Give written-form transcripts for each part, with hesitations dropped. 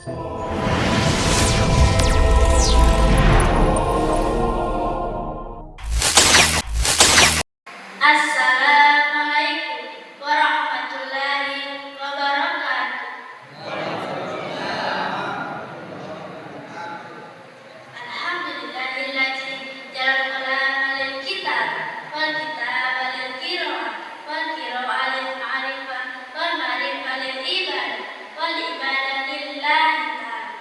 Assalamualaikum warahmatullahi wabarakatuh. Alhamdulillahilladzi jalal qalama lil kitab wal kitaba lil qiraah wal qiraah lil ma'rifah wal ma'rifah lil ibadah wal ibadah lillahi ta'ala.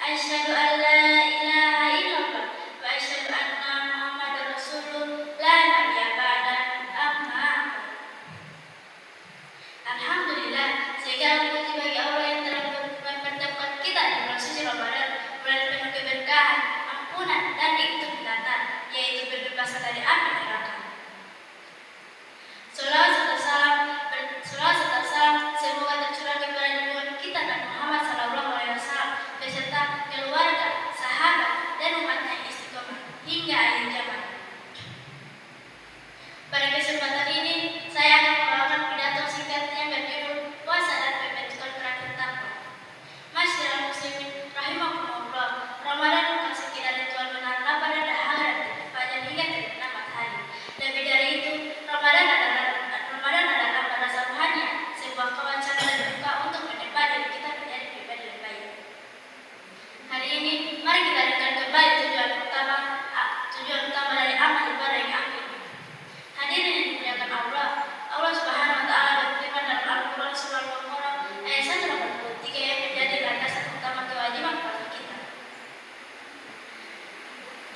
Asyhadu an la ilaha illallah wa asyhadu anna Muhammadar Rasulullah la nabiyya ba'da amma ba'd. Alhamdulillah, segala puji bagi Allah yang telah mempertemukan kita di bulan suci Ramadan, bulan penuh keberkahan, ampunan dan kenikmatan, yaitu pembebasan dari api neraka. Salawat serta salam semoga tercurah kepada junjungan kita Nabi Muhammad SAW beserta keluarga, sahabat, dan umatnya yang istiqomah hingga akhir zaman. Pada kesempatan ini, saya akan membawakan pidato singkat yang berjudul Puasa dan Pembentukan Karakter Takwa. Masyiral muslimin rahimakumullah, Ramadan bukan sekedar ritual menahan lapar dan dahaga panjang hingga terbenam matahari. Lebih dari itu, Ramadan adalah pada sambungannya sebuah kewajaran dan buka untuk menempa diri kita menjadi pribadi yang baik. Hari ini, mari kita dengar kembali tujuan utama dari amal ibadah yang ambil. Hadirin yang dimuliakan Allah Subhanahu wa taala berfirman dalam Al-Qur'an surah Al-Baqarah ayat 183 yang menjadi landasan utama kewajiban puasa kita.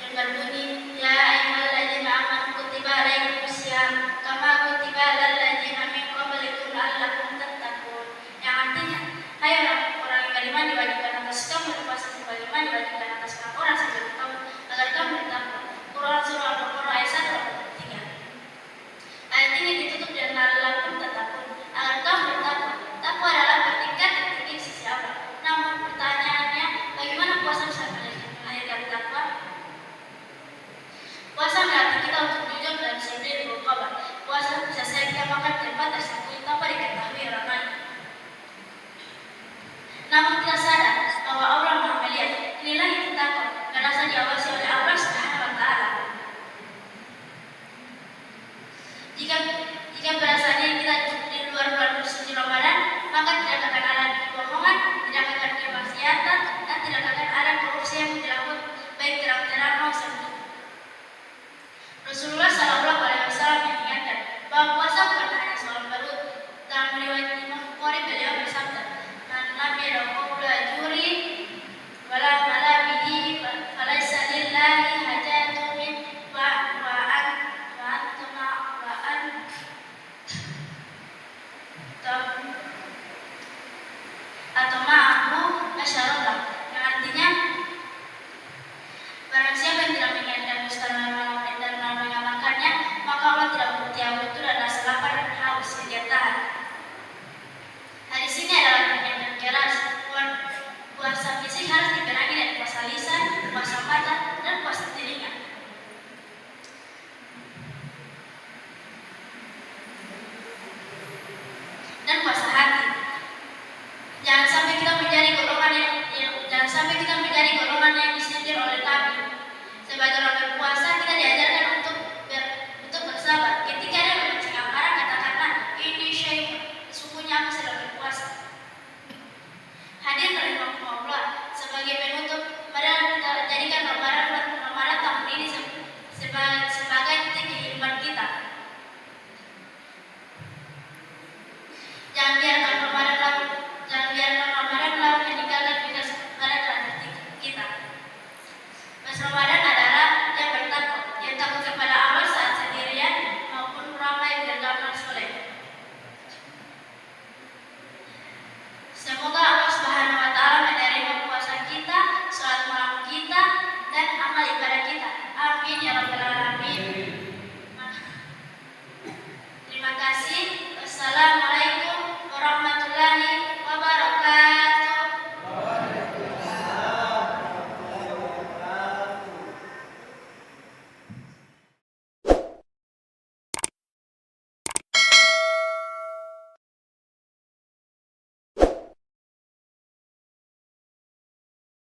Yang berbunyi, ya ayyuhalladzina amanu kutiba alaikumus syiyam kama kutiba alal ladzina min qablikum la'allakum tattaqun. Yang artinya, hai orang yang beriman diwajibkan atas kamu berpuasa sebagaimana diwajibkan atas orang sebelum kamu agar kamu bertakwa. Quran surah Al-Baqarah ayat 183. Ayat ini ditutup dengan la'allakum tattaqun, agar kamu bertakwa. Takwa adalah tingkat tertinggi di sisi Allah. Namun pertanyaannya, bagaimana puasa bisa melahirkan takwa? Puasa melatih kita untuk jujur dan sendiri berkobar. Puasa bisa saja kita makan di tempat tersembunyi tanpa diketahui orang lain. Namun kita sadar bahwa Allah Maha melihat. Inilah yang takwa, merasa diawasi oleh Allah Subhanahu wa taala. Jika perasaannya kita di luar bulan suci Ramadan, maka tidak akan ada kebohongan, tidak akan ada kemaksiatan, dan tidak akan ada korupsi yang dilakukan baik terang-terang maupun sembunyi. Rasulullah SAW mengingatkan bahwa puasa bukan hanya soal perut. Dalam riwayat Imam Bukhari beliau bersabda, "Man lam yaqula juri wala mala bihi falaysa lillahi hajatun min atau ma'ahu asyara